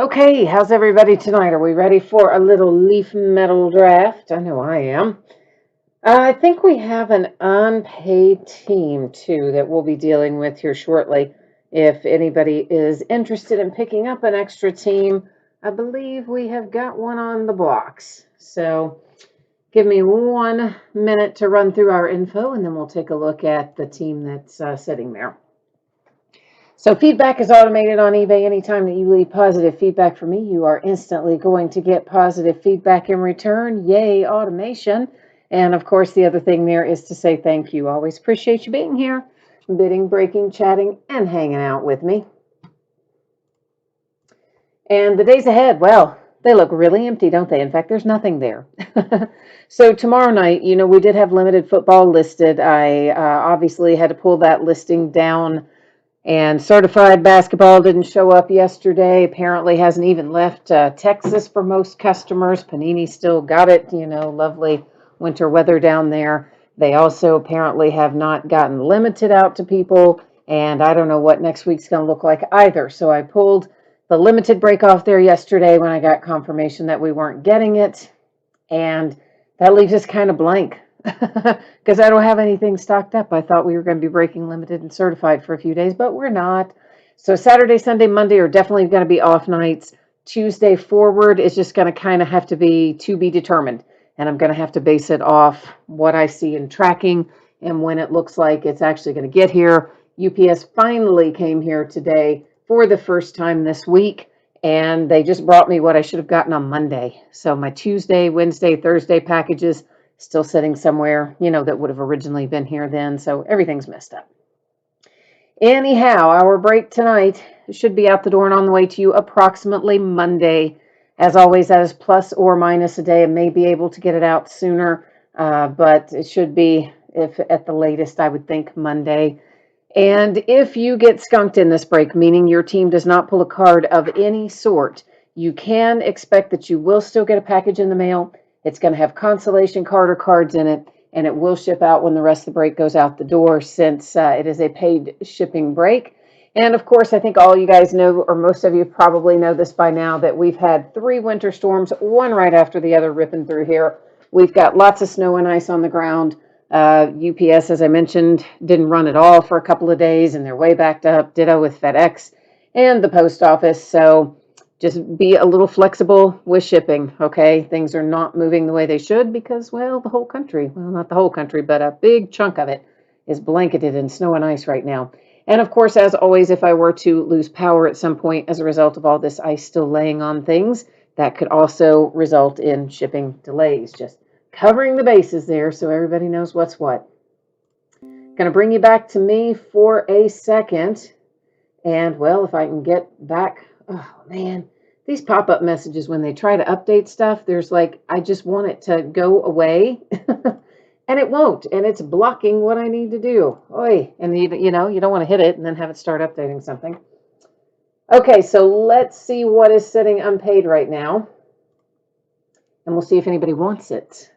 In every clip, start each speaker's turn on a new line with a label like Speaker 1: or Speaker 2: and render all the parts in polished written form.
Speaker 1: Okay, how's everybody tonight? Are we ready for a little leaf metal draft? I know I am. I think we have an unpaid team too that we'll be dealing with here shortly. If anybody is interested in picking up an extra team, I believe we have got one on the blocks. So give me 1 minute to run through our info and then we'll take a look at the team that's sitting there. So feedback is automated on eBay. Anytime that you leave positive feedback for me, you are instantly going to get positive feedback in return. Yay, automation. And of course, the other thing there is to say thank you. Always appreciate you being here, bidding, breaking, chatting, and hanging out with me. And the days ahead, well, they look really empty, don't they? In fact, there's nothing there. So tomorrow night, we did have limited football listed. I obviously had to pull that listing down. And certified basketball didn't show up yesterday. Apparently hasn't even left Texas for most customers. Panini still got it, lovely winter weather down there. They also apparently have not gotten limited out to people. And I don't know what next week's going to look like either. So I pulled the limited break off there yesterday when I got confirmation that we weren't getting it. And that leaves us kind of blank. Because I don't have anything stocked up. I thought we were going to be breaking limited and certified for a few days, but we're not. So Saturday, Sunday, Monday are definitely going to be off nights. Tuesday forward is just going to kind of have to be determined. And I'm going to have to base it off what I see in tracking and when it looks like it's actually going to get here. UPS finally came here today for the first time this week. And they just brought me what I should have gotten on Monday. So my Tuesday, Wednesday, Thursday packages still sitting somewhere, that would have originally been here then. So everything's messed up. Anyhow, our break tonight should be out the door and on the way to you approximately Monday. As always, that is plus or minus a day. I may be able to get it out sooner, but it should be, if at the latest, I would think Monday. And if you get skunked in this break, meaning your team does not pull a card of any sort, you can expect that you will still get a package in the mail. It's going to have consolation card or cards in it, and it will ship out when the rest of the break goes out the door since it is a paid shipping break. And of course, I think all you guys know, or most of you probably know this by now, that we've had 3 winter storms, one right after the other, ripping through here. We've got lots of snow and ice on the ground. UPS, as I mentioned, didn't run at all for a couple of days, and they're way backed up. Ditto with FedEx and the post office. So just be a little flexible with shipping, okay? Things are not moving the way they should because, well, the whole country, well, not the whole country, but a big chunk of it is blanketed in snow and ice right now. And of course, as always, if I were to lose power at some point as a result of all this ice still laying on things, that could also result in shipping delays. Just covering the bases there so everybody knows what's what. Going to bring you back to me for a second. And, well, if I can get back, oh, man, these pop-up messages when they try to update stuff, there's like, I just want it to go away. And it won't. And it's blocking what I need to do. Oy. And, you don't want to hit it and then have it start updating something. Okay, so let's see what is sitting unpaid right now. And we'll see if anybody wants it.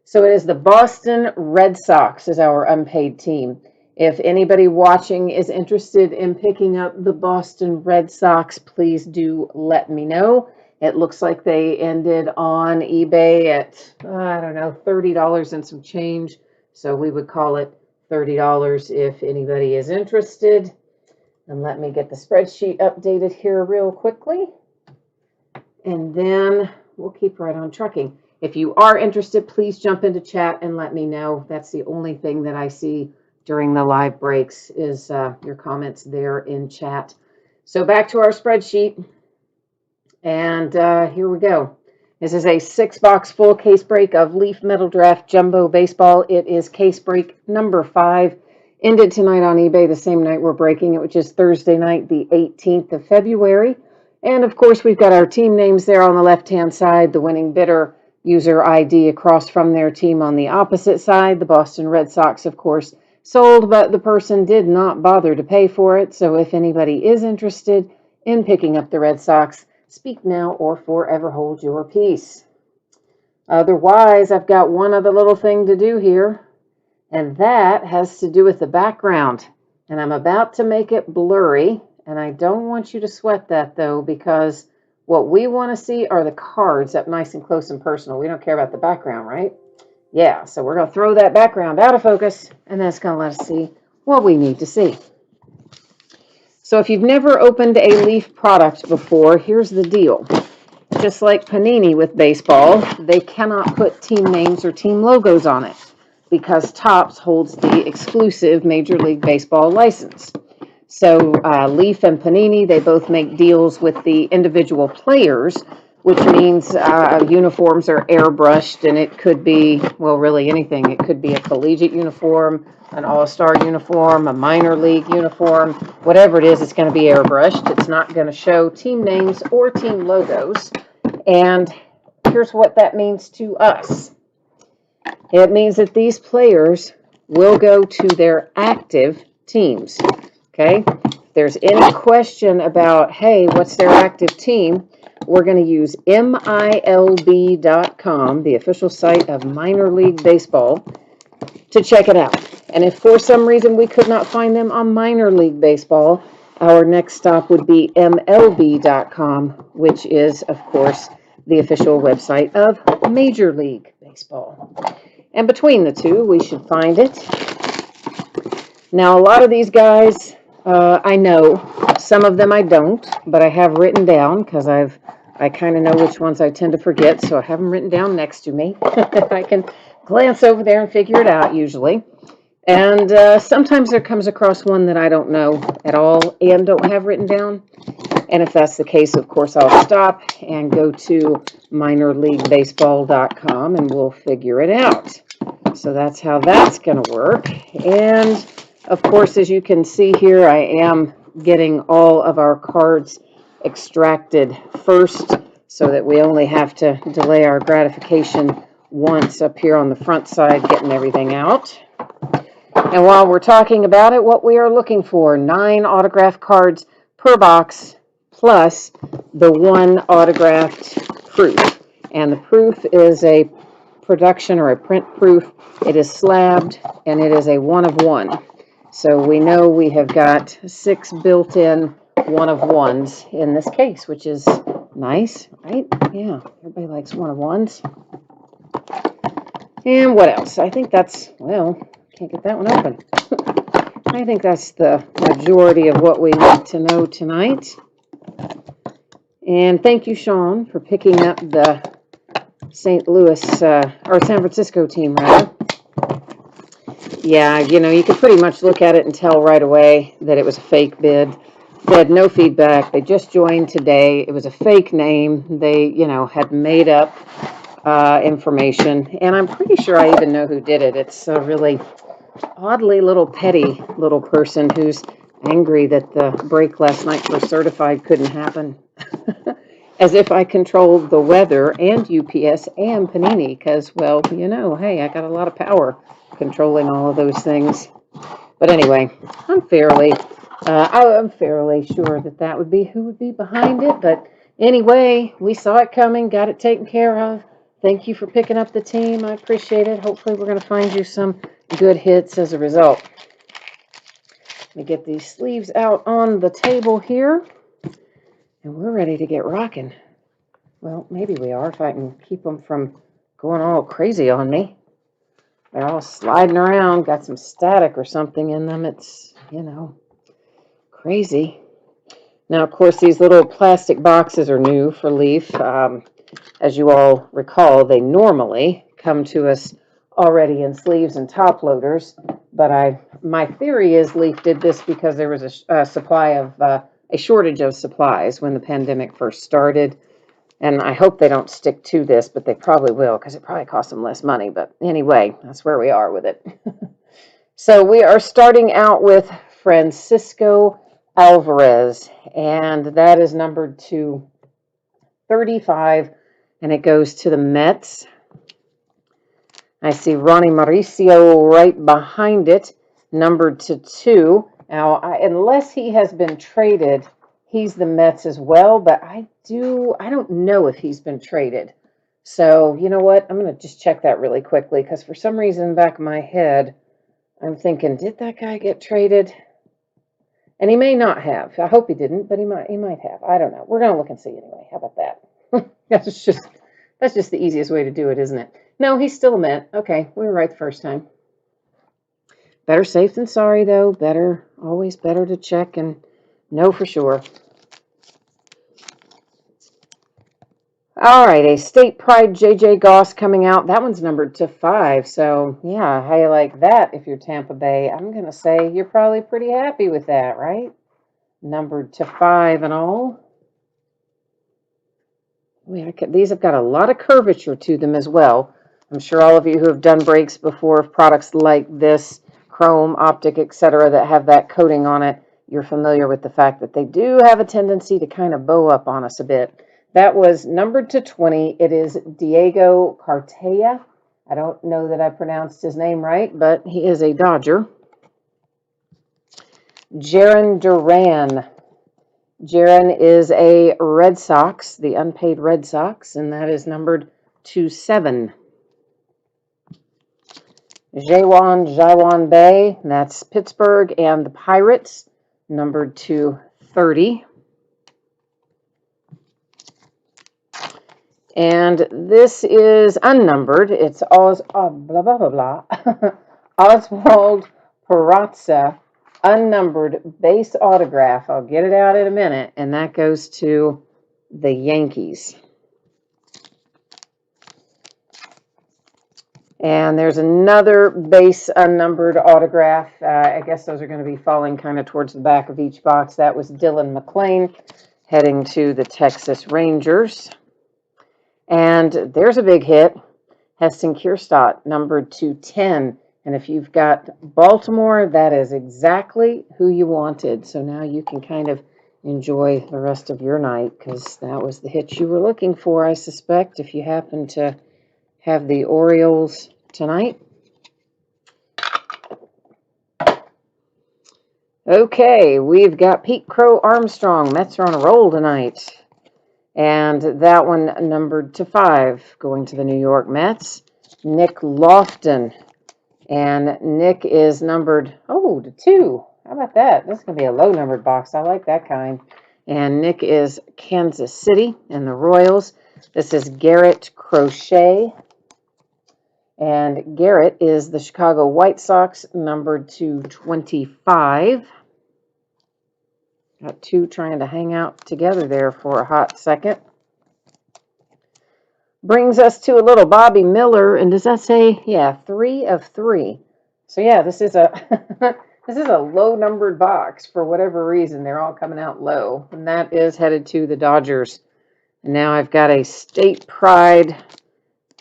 Speaker 1: So it is the Boston Red Sox is our unpaid team. If anybody watching is interested in picking up the Boston Red Sox, please do let me know. It looks like they ended on eBay at, I don't know, $30 and some change. So we would call it $30 if anybody is interested. And let me get the spreadsheet updated here real quickly. And then we'll keep right on trucking. If you are interested, please jump into chat and let me know. That's the only thing that I see during the live breaks is your comments there in chat. So back to our spreadsheet. And here we go. This is a 6-box full case break of Leaf Metal Draft Jumbo Baseball. It is case break number 5. Ended tonight on eBay the same night we're breaking it, which is Thursday night, the 18th of February. And of course, we've got our team names there on the left-hand side, the winning bidder user ID across from their team on the opposite side. The Boston Red Sox, of course, sold, but the person did not bother to pay for it. So if anybody is interested in picking up the Red Sox, speak now or forever hold your peace. Otherwise, I've got one other little thing to do here, and that has to do with the background. And I'm about to make it blurry, and I don't want you to sweat that, though, because What we want to see are the cards up nice and close and personal. We don't care about the background, right? Yeah, so we're going to throw that background out of focus, and that's going to let us see what we need to see. So if you've never opened a Leaf product before, here's the deal. Just like Panini with baseball, they cannot put team names or team logos on it because Topps holds the exclusive Major League Baseball license. So Leaf and Panini, they both make deals with the individual players, which means uniforms are airbrushed, and it could be, well, really anything. It could be a collegiate uniform, an all-star uniform, a minor league uniform, whatever it is, it's going to be airbrushed. It's not going to show team names or team logos. And here's what that means to us. It means that these players will go to their active teams. Okay? If there's any question about, hey, what's their active team, we're going to use MILB.com, the official site of Minor League Baseball, to check it out. And if for some reason we could not find them on Minor League Baseball, our next stop would be MLB.com, which is, of course, the official website of Major League Baseball. And between the two, we should find it. Now, a lot of these guys, I know. Some of them I don't, but I have written down because I kind of know which ones I tend to forget, so I have them written down next to me. I can glance over there and figure it out usually. And sometimes there comes across one that I don't know at all and don't have written down. And if that's the case, of course, I'll stop and go to minorleaguebaseball.com and we'll figure it out. So that's how that's going to work. And of course, as you can see here, I am getting all of our cards extracted first so that we only have to delay our gratification once up here on the front side, getting everything out. And while we're talking about it, what we are looking for, 9 autographed cards per box, plus the 1 autographed proof. And the proof is a production or a print proof. It is slabbed, and it is a 1 of 1. So we know we have got 6 built-in 1 of 1s in this case, which is nice, right? Yeah, everybody likes 1 of 1s. And what else? I think that's, well, can't get that one open. I think that's the majority of what we need to know tonight. And thank you, Sean, for picking up the St. Louis, or San Francisco team, rather. Yeah, you know, you could pretty much look at it and tell right away that it was a fake bid. They had no feedback. They just joined today. It was a fake name. They, you know, had made up information. And I'm pretty sure I even know who did it. It's a really oddly little petty little person who's angry that the break last night for certified couldn't happen. As if I controlled the weather and UPS and Panini, because, well, you know, hey, I got a lot of power controlling all of those things. But anyway, I'm fairly sure that that would be who would be behind it. But anyway, we saw it coming, got it taken care of. Thank you for picking up the team. I appreciate it. Hopefully we're going to find you some good hits as a result. Let me get these sleeves out on the table here. And we're ready to get rocking. Well, maybe we are, if I can keep them from going all crazy on me. They're all sliding around, got some static or something in them. It's, you know, crazy. Now, of course, these little plastic boxes are new for Leaf. As you all recall, they normally come to us already in sleeves and top loaders. But my theory is Leaf did this because there was a shortage of supplies when the pandemic first started. And I hope they don't stick to this, but they probably will because it probably costs them less money. But anyway, that's where we are with it. So we are starting out with Francisco Alvarez, and that is numbered to 35, and it goes to the Mets. I see Ronnie Mauricio right behind it, numbered to 2. Now, unless he has been traded, he's the Mets as well, but I don't know if he's been traded. So, you know what? I'm going to just check that really quickly, because for some reason in the back of my head, I'm thinking, did that guy get traded? And he may not have. I hope he didn't, but he might have. I don't know. We're gonna look and see anyway. How about that? that's just the easiest way to do it, isn't it? No, he's still a Met. Okay, we were right the first time. Better safe than sorry, though. Always better to check and know for sure. All right, a State Pride J.J. Goss coming out. That one's numbered to 5. So, yeah, how you like that if you're Tampa Bay? I'm going to say you're probably pretty happy with that, right? Numbered to 5 and all. These have got a lot of curvature to them as well. I'm sure all of you who have done breaks before of products like this, chrome, optic, etc., that have that coating on it, you're familiar with the fact that they do have a tendency to kind of bow up on us a bit. That was numbered to 20. It is Diego Cartaya. I don't know that I pronounced his name right, but he is a Dodger. Jarren Duran. Jarren is a Red Sox, the unpaid Red Sox, and that is numbered to 7. Jaiwan Bay, that's Pittsburgh and the Pirates, numbered to 30. And this is unnumbered. It's Oswald Peraza, unnumbered base autograph. I'll get it out in a minute, and that goes to the Yankees. And there's another base unnumbered autograph. I guess those are going to be falling kind of towards the back of each box. That was Dylan McClain heading to the Texas Rangers. And there's a big hit. Heston Kjerstad, numbered to 10. And if you've got Baltimore, that is exactly who you wanted. So now you can kind of enjoy the rest of your night, because that was the hit you were looking for, I suspect, if you happen to have the Orioles tonight. Okay, we've got Pete Crow Armstrong. Mets are on a roll tonight. And that one numbered to 5, going to the New York Mets. Nick Lofton. And Nick is numbered, to 2. How about that? This is going to be a low-numbered box. I like that kind. And Nick is Kansas City and the Royals. This is Garrett Crochet. And Garrett is the Chicago White Sox, numbered to 25. Got 2 trying to hang out together there for a hot second. Brings us to a little Bobby Miller, and does that say, 3 of 3. So yeah, this is a this is a low-numbered box for whatever reason. They're all coming out low, and that is headed to the Dodgers. And now I've got a State Pride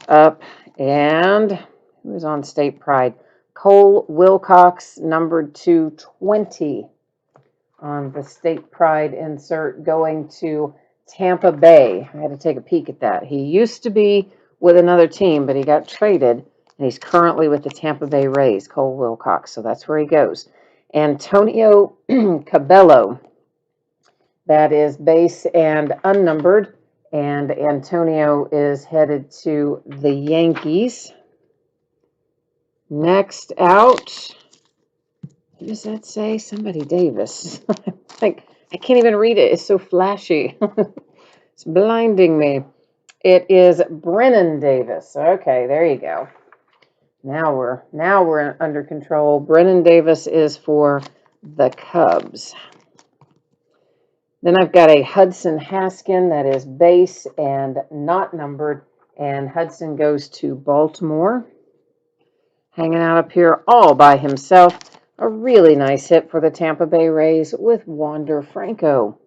Speaker 1: up, and who is on State Pride? Cole Wilcox, numbered to 20. On the State Pride insert, going to Tampa Bay. I had to take a peek at that. He used to be with another team, but he got traded, and he's currently with the Tampa Bay Rays, Cole Wilcox. So that's where he goes. Antonio Cabello. That is base and unnumbered, and Antonio is headed to the Yankees. Next out, what does that say? Somebody Davis. I can't even read it. It's so flashy. It's blinding me. It is Brennan Davis. Okay, there you go. Now we're under control. Brennan Davis is for the Cubs. Then I've got a Hudson Haskin that is base and not numbered, and Hudson goes to Baltimore. Hanging out up here all by himself. A really nice hit for the Tampa Bay Rays with Wander Franco.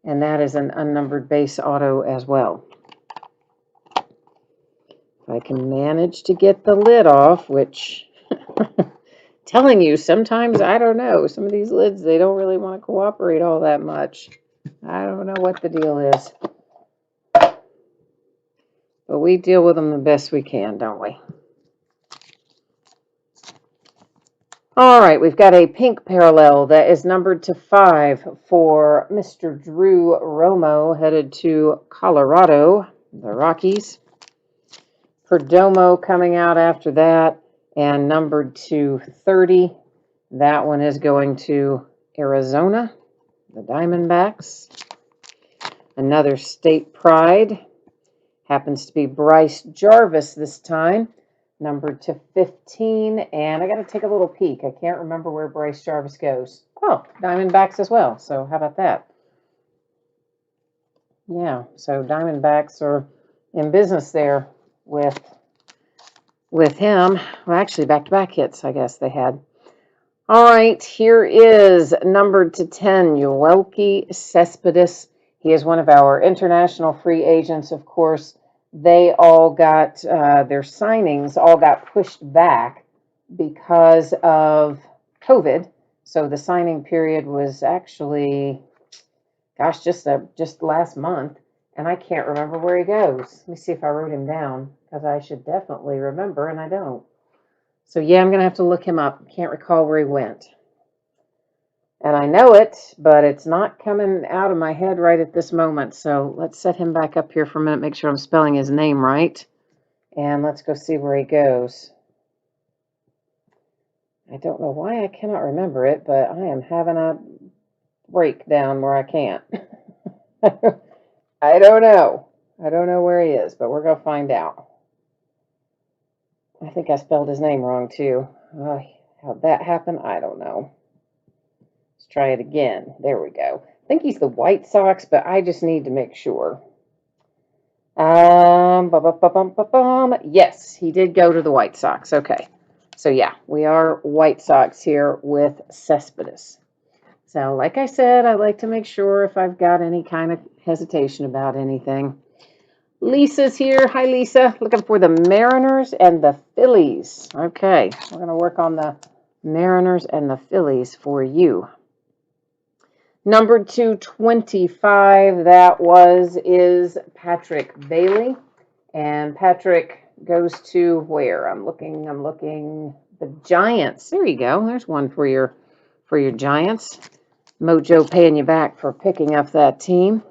Speaker 1: And that is an unnumbered base auto as well. If I can manage to get the lid off, which, telling you, sometimes, I don't know. Some of these lids, they don't really want to cooperate all that much. I don't know what the deal is. But we deal with them the best we can, don't we? All right, we've got a pink parallel that is numbered to 5 for Mr. Drew Romo, headed to Colorado, the Rockies. Perdomo coming out after that, and numbered to 30. That one is going to Arizona, the Diamondbacks. Another state pride. Happens to be Bryce Jarvis this time, numbered to 15. And I got to take a little peek. I can't remember where Bryce Jarvis goes. Oh, Diamondbacks as well. So how about that? Yeah, so Diamondbacks are in business there with him. Well, actually, back-to-back hits, I guess they had. All right, here is numbered to 10, Joelki Sespatis. He is one of our international free agents, of course. They all got, their signings all got pushed back because of COVID. So the signing period was actually, gosh, just last month. And I can't remember where he goes. Let me see if I wrote him down, because I should definitely remember, and I don't. So yeah, I'm going to have to look him up. Can't recall where he went. And I know it, but it's not coming out of my head right at this moment. So let's set him back up here for a minute, make sure I'm spelling his name right. And let's go see where he goes. I don't know why I cannot remember it, but I am having a breakdown where I can't. I don't know. I don't know where he is, but we're going to find out. I think I spelled his name wrong, too. How'd that happen? I don't know. Let's try it again. There we go. I think he's the White Sox, but I just need to make sure. Yes, he did go to the White Sox. Okay. So, yeah, we are White Sox here with Cespedes. So, like I said, I like to make sure if I've got any kind of hesitation about anything. Lisa's here. Hi, Lisa. Looking for the Mariners and the Phillies. Okay, we're going to work on the Mariners and the Phillies for you. Number 225, that is Patrick Bailey. And Patrick goes to where? I'm looking. The Giants. There you go. There's one for your Giants. Mojo paying you back for picking up that team.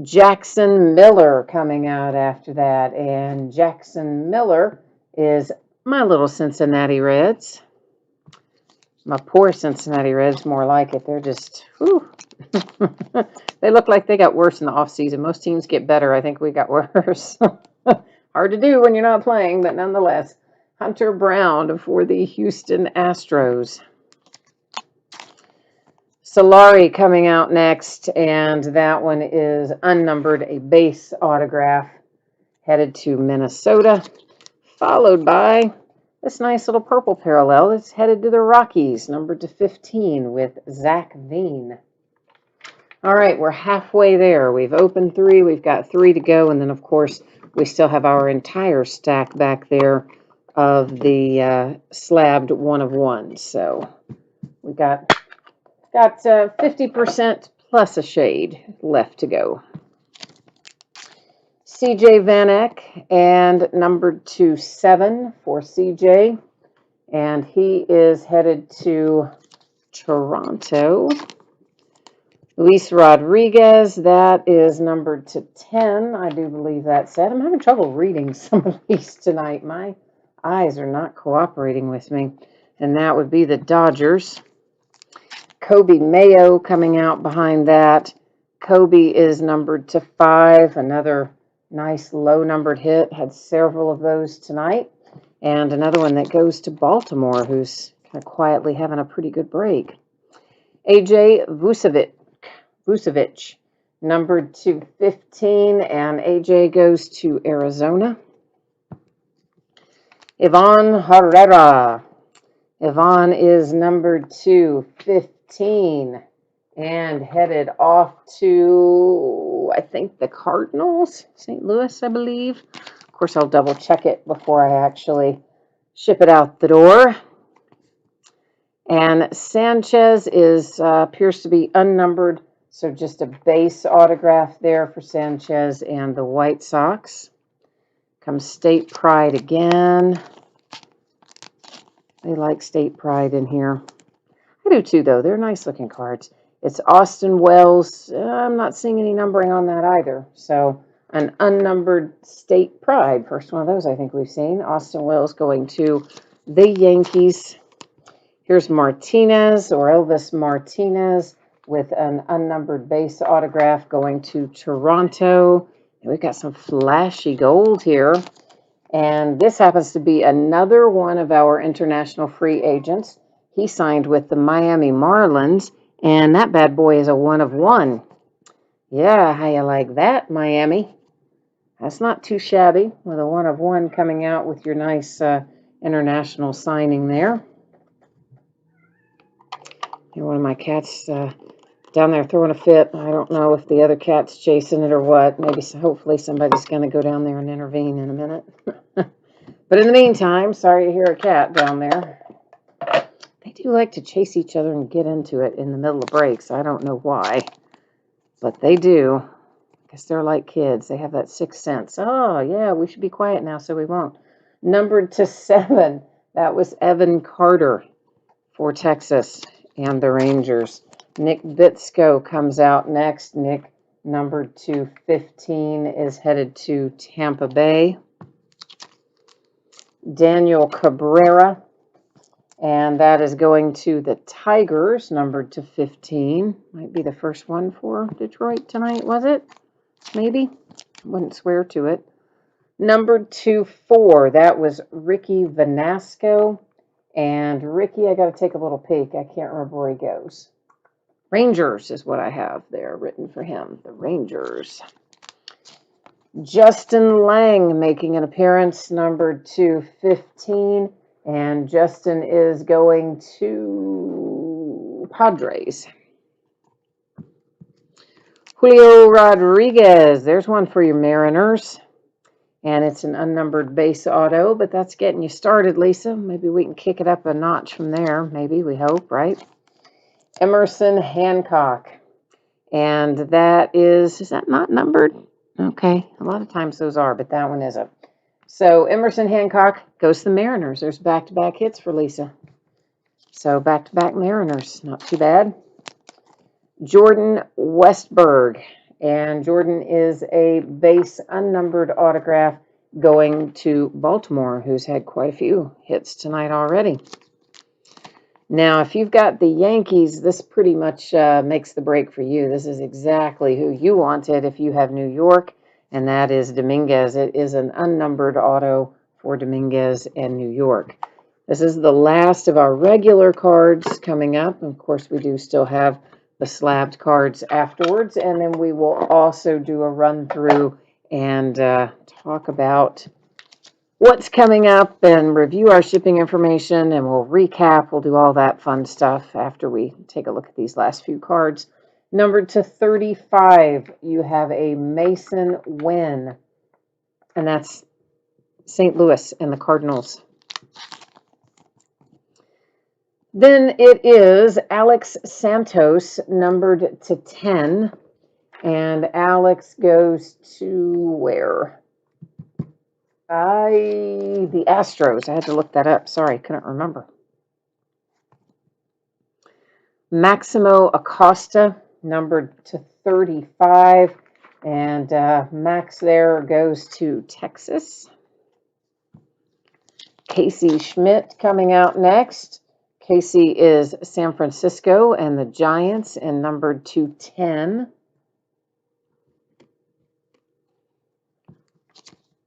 Speaker 1: Jackson Miller coming out after that. And Jackson Miller is my little Cincinnati Reds. My poor Cincinnati Reds, more like it. They're just, whew. They look like they got worse in the offseason. Most teams get better. I think we got worse. Hard to do when you're not playing, but nonetheless. Hunter Brown for the Houston Astros. Solari coming out next, and that one is unnumbered, a base autograph, headed to Minnesota, followed by this nice little purple parallel. It's headed to the Rockies, numbered to 15 with Zach Veen. All right, we're halfway there. We've opened 3. We've got 3 to go, and then, of course, we still have our entire stack back there of the slabbed 1 of 1. So we got 50% plus a shade left to go. CJ Van Eck, and numbered to 7 for CJ. And he is headed to Toronto. Julio Rodriguez, that is numbered to 10. I do believe that's it. I'm having trouble reading some of these tonight. My eyes are not cooperating with me. And that would be the Dodgers. Kobe Mayo coming out behind that. Kobe is numbered to 5. Another nice low-numbered hit. Had several of those tonight. And another one that goes to Baltimore, who's kind of quietly having a pretty good break. AJ Vucevic, numbered to 15. And AJ goes to Arizona. Ivan Herrera. Ivan is numbered to 15 and headed off to, I think, the Cardinals, St. Louis, I believe. Of course, I'll double check it before I actually ship it out the door. And Sanchez appears to be unnumbered, so just a base autograph there for Sanchez and the White Sox. Comes State Pride again. They like State Pride in here. I do too, though. They're nice looking cards. It's Austin Wells. I'm not seeing any numbering on that either. So an unnumbered State Pride. First one of those I think we've seen. Austin Wells going to the Yankees. Here's Martinez, or Elvis Martinez, with an unnumbered base autograph going to Toronto. And we've got some flashy gold here. And this happens to be another one of our international free agents. He signed with the Miami Marlins, and that bad boy is a 1/1. Yeah, how you like that, Miami? That's not too shabby, with a 1/1 coming out with your nice international signing there. Here, one of my cats down there throwing a fit. I don't know if the other cat's chasing it or what. Maybe, hopefully somebody's going to go down there and intervene in a minute. But in the meantime, sorry to hear a cat down there. They do like to chase each other and get into it in the middle of breaks. I don't know why, but they do. I guess they're like kids. They have that sixth sense. Oh, yeah, we should be quiet now, so we won't. Numbered to 7. That was Evan Carter for Texas and the Rangers. Nick Bitsko comes out next. Nick, numbered to 15, is headed to Tampa Bay. Daniel Cabrera, and that is going to the Tigers, numbered to 15. Might be the first one for Detroit tonight, was it? Maybe. Wouldn't swear to it. Numbered to 4, that was Ricky Vanasco. And Ricky, I got to take a little peek. I can't remember where he goes. Rangers is what I have there written for him. The Rangers. Justin Lang making an appearance, numbered to 15. And Justin is going to Padres. Julio Rodriguez. There's one for your Mariners. And it's an unnumbered base auto, but that's getting you started, Lisa. Maybe we can kick it up a notch from there. Maybe, we hope, right? Emerson Hancock. And that is that not numbered? Okay, a lot of times those are, but that one isn't. So Emerson Hancock goes to the Mariners. There's back-to-back hits for Lisa. So back-to-back Mariners, not too bad. Jordan Westberg. And Jordan is a base unnumbered autograph going to Baltimore, who's had quite a few hits tonight already. Now, if you've got the Yankees, this pretty much makes the break for you. This is exactly who you wanted if you have New York, and that is Dominguez. It is an unnumbered auto for Dominguez and New York. This is the last of our regular cards coming up. Of course, we do still have the slabbed cards afterwards, and then we will also do a run through and talk about what's coming up and review our shipping information, and we'll recap. We'll do all that fun stuff after we take a look at these last few cards. Numbered to 35, you have a Mason Wynn, and that's St. Louis and the Cardinals. Then it is Alex Santos, numbered to 10. And Alex goes to where? The Astros. I had to look that up. Sorry, couldn't remember. Maximo Acosta, numbered to 35. And Max there goes to Texas. Casey Schmidt coming out next. Casey is San Francisco and the Giants, and numbered to 10.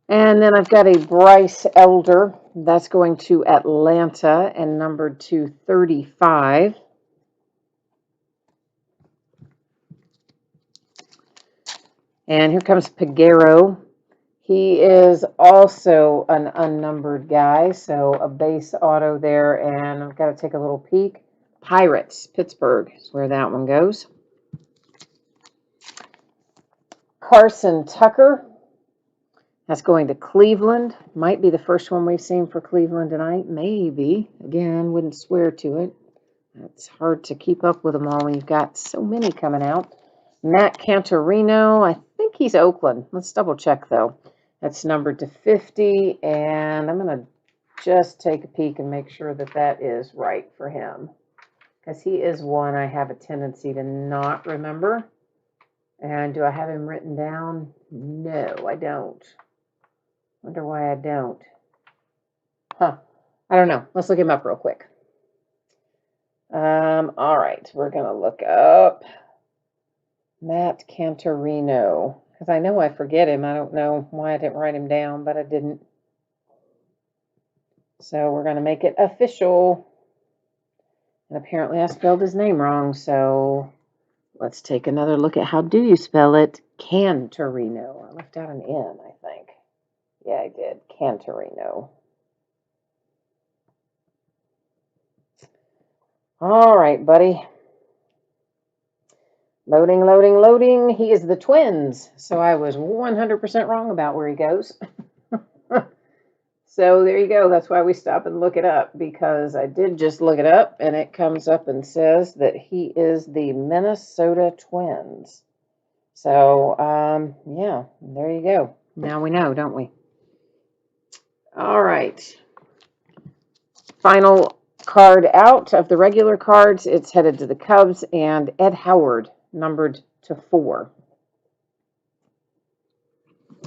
Speaker 1: And then I've got a Bryce Elder. That's going to Atlanta and numbered to 35. And here comes Peguero. He is also an unnumbered guy, so a base auto there, and I've got to take a little peek. Pirates, Pittsburgh is where that one goes. Carson Tucker, that's going to Cleveland. Might be the first one we've seen for Cleveland tonight. Maybe. Again, wouldn't swear to it. It's hard to keep up with them all when you've got so many coming out. Matt Cantorino, I think he's Oakland. Let's double check, though. That's numbered to 50, and I'm going to just take a peek and make sure that that is right for him, because he is one I have a tendency to not remember. And do I have him written down? No, I don't. Wonder why I don't. I don't know. Let's look him up real quick. All right, we're going to look up Matt Cantorino, because I know I forget him. I don't know why I didn't write him down, but I didn't. So we're going to make it official. And apparently I spelled his name wrong, so let's take another look at how do you spell it. Cantorino. I left out an N, I think. Yeah, I did. Cantorino. All right, buddy. Loading, loading, loading. He is the Twins. So I was 100% wrong about where he goes. So there you go. That's why we stop and look it up, because I did just look it up and it comes up and says that he is the Minnesota Twins. So, yeah, there you go. Now we know, don't we? All right. Final card out of the regular cards. It's headed to the Cubs and Ed Howard, numbered to 4.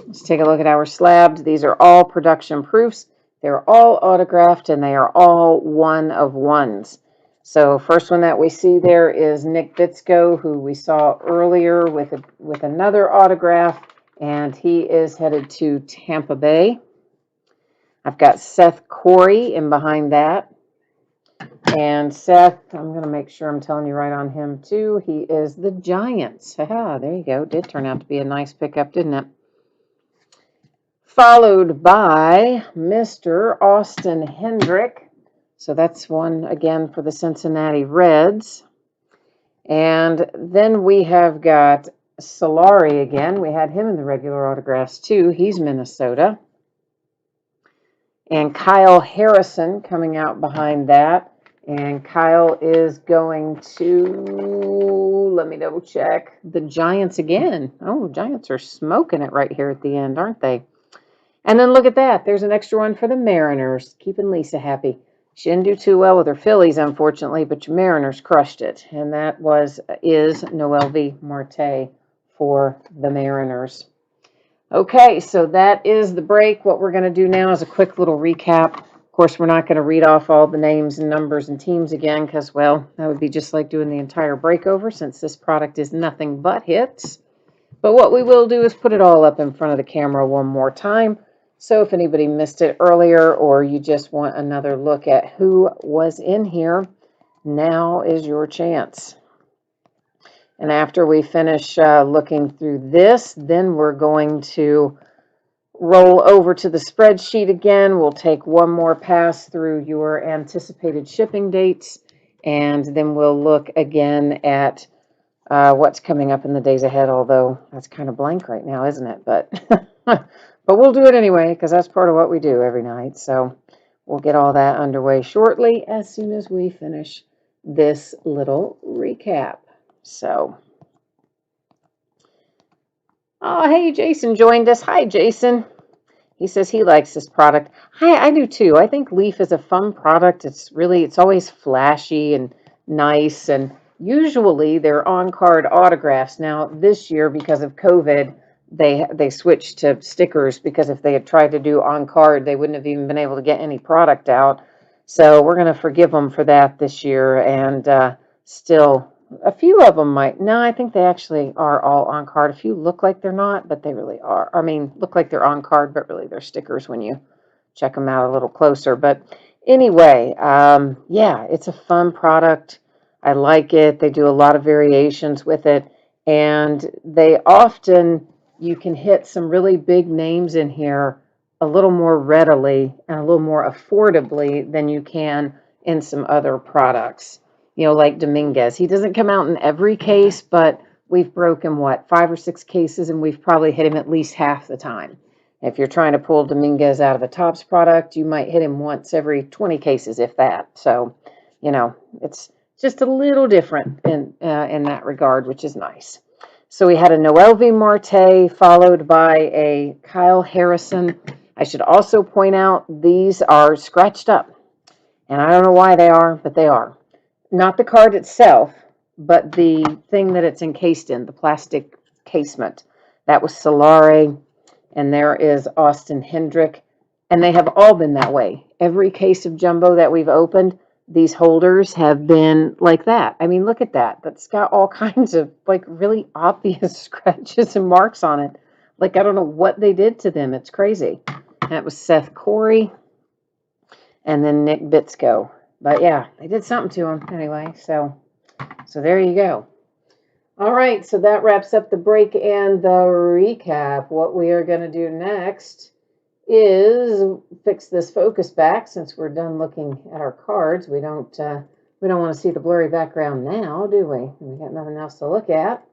Speaker 1: Let's take a look at our slabs. These are all production proofs. They're all autographed and they are all 1 of 1s. So first one that we see there is Nick Bitsko, who we saw earlier with another autograph, and he is headed to Tampa Bay. I've got Seth Corey in behind that. And Seth, I'm going to make sure I'm telling you right on him too. He is the Giants. There you go. Did turn out to be a nice pickup, didn't it? Followed by Mr. Austin Hendrick. So that's one again for the Cincinnati Reds. And then we have got Solari again. We had him in the regular autographs too. He's Minnesota. And Kyle Harrison coming out behind that. And Kyle is going to, let me double check, the Giants again. Oh, Giants are smoking it right here at the end, aren't they? And then look at that. There's an extra one for the Mariners. Keeping Lisa happy. She didn't do too well with her Phillies, unfortunately, but your Mariners crushed it. And that is Joelki Marte for the Mariners. Okay, so that is the break. What we're going to do now is a quick little recap. Of course, we're not going to read off all the names and numbers and teams again because, well, that would be just like doing the entire break over since this product is nothing but hits. But what we will do is put it all up in front of the camera one more time. So if anybody missed it earlier or you just want another look at who was in here, now is your chance. And after we finish looking through this, then we're going to roll over to the spreadsheet again. We'll take one more pass through your anticipated shipping dates, and then we'll look again at what's coming up in the days ahead, although that's kind of blank right now, isn't it? But but we'll do it anyway, because that's part of what we do every night. So we'll get all that underway shortly as soon as we finish this little recap. So, oh, hey, Jason joined us. Hi, Jason. He says he likes this product. I do too. I think Leaf is a fun product. It's always flashy and nice, and usually they're on-card autographs. Now, this year, because of COVID, they switched to stickers, because if they had tried to do on-card, they wouldn't have even been able to get any product out. So we're going to forgive them for that this year, and still, a few of them might. No, I think they actually are all on card. A few look like they're not, but they really are. I mean, look like they're on card, but really they're stickers when you check them out a little closer. But anyway, yeah, it's a fun product. I like it. They do a lot of variations with it. And they often, you can hit some really big names in here a little more readily and a little more affordably than you can in some other products. You know, like Dominguez. He doesn't come out in every case, but we've broken, 5 or 6 cases, and we've probably hit him at least half the time. If you're trying to pull Dominguez out of a Topps product, you might hit him once every 20 cases, if that. So, you know, it's just a little different in that regard, which is nice. So we had a Joelki Marte followed by a Kyle Harrison. I should also point out these are scratched up, and I don't know why they are, but they are. Not the card itself, but the thing that it's encased in, the plastic casement. That was Solari, and there is Austin Hendrick, and they have all been that way. Every case of jumbo that we've opened, these holders have been like that. I mean, look at that. That's got all kinds of like really obvious scratches and marks on it. Like, I don't know what they did to them. It's crazy. That was Seth Corey and then Nick Bitsko. But yeah, they did something to him anyway. So there you go. All right, so that wraps up the break and the recap. What we are going to do next is fix this focus back since we're done looking at our cards. We don't want to see the blurry background now, do we? We got nothing else to look at.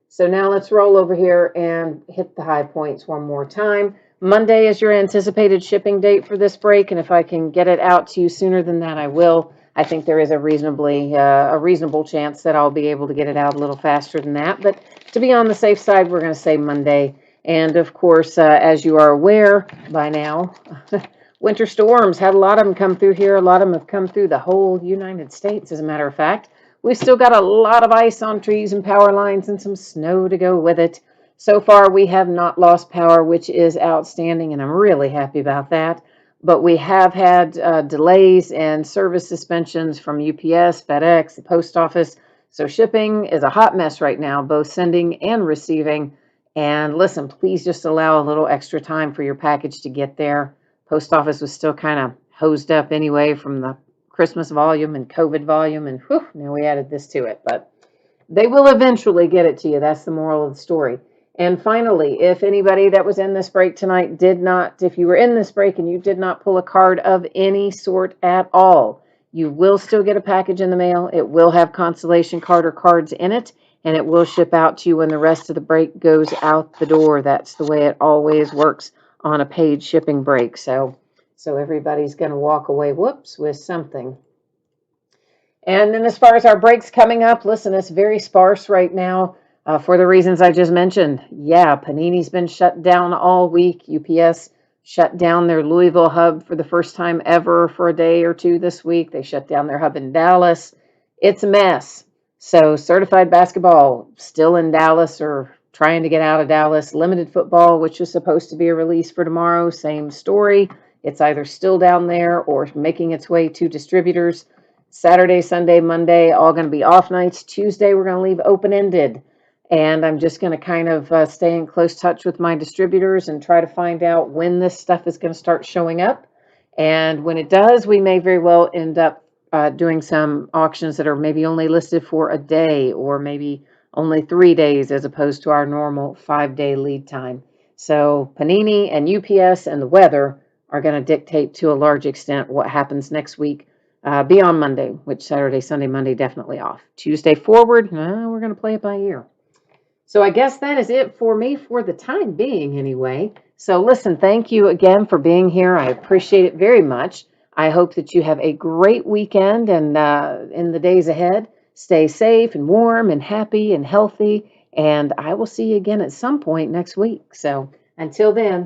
Speaker 1: So now let's roll over here and hit the high points one more time. Monday is your anticipated shipping date for this break, and if I can get it out to you sooner than that, I will. I think there is a reasonable chance that I'll be able to get it out a little faster than that. But to be on the safe side, we're going to say Monday. And of course, as you are aware by now, winter storms had a lot of them come through here. A lot of them have come through the whole United States, as a matter of fact. We've still got a lot of ice on trees and power lines and some snow to go with it. So far, we have not lost power, which is outstanding, and I'm really happy about that. But we have had delays and service suspensions from UPS, FedEx, the post office. So shipping is a hot mess right now, both sending and receiving. And listen, please just allow a little extra time for your package to get there. Post office was still kind of hosed up anyway from the Christmas volume and COVID volume, and whew, now we added this to it. But they will eventually get it to you. That's the moral of the story. And finally, if anybody that was in this break tonight if you were in this break and you did not pull a card of any sort at all, you will still get a package in the mail. It will have consolation card or cards in it, and it will ship out to you when the rest of the break goes out the door. That's the way it always works on a paid shipping break. So everybody's going to walk away, with something. And then as far as our breaks coming up, listen, it's very sparse right now for the reasons I just mentioned. Yeah, Panini's been shut down all week. UPS shut down their Louisville hub for the first time ever for a day or two this week. They shut down their hub in Dallas. It's a mess. So certified basketball still in Dallas or trying to get out of Dallas. Limited football, which was supposed to be a release for tomorrow, same story. It's either still down there or making its way to distributors. Saturday, Sunday, Monday, all going to be off nights. Tuesday, we're going to leave open-ended. And I'm just going to kind of stay in close touch with my distributors and try to find out when this stuff is going to start showing up. And when it does, we may very well end up doing some auctions that are maybe only listed for a day or maybe only 3 days as opposed to our normal 5-day lead time. So Panini and UPS and the weather are going to dictate to a large extent what happens next week. Beyond Monday, which Saturday, Sunday, Monday, definitely off. Tuesday forward, we're going to play it by ear. So I guess that is it for me for the time being anyway. So listen, thank you again for being here. I appreciate it very much. I hope that you have a great weekend and in the days ahead, stay safe and warm and happy and healthy. And I will see you again at some point next week. So until then.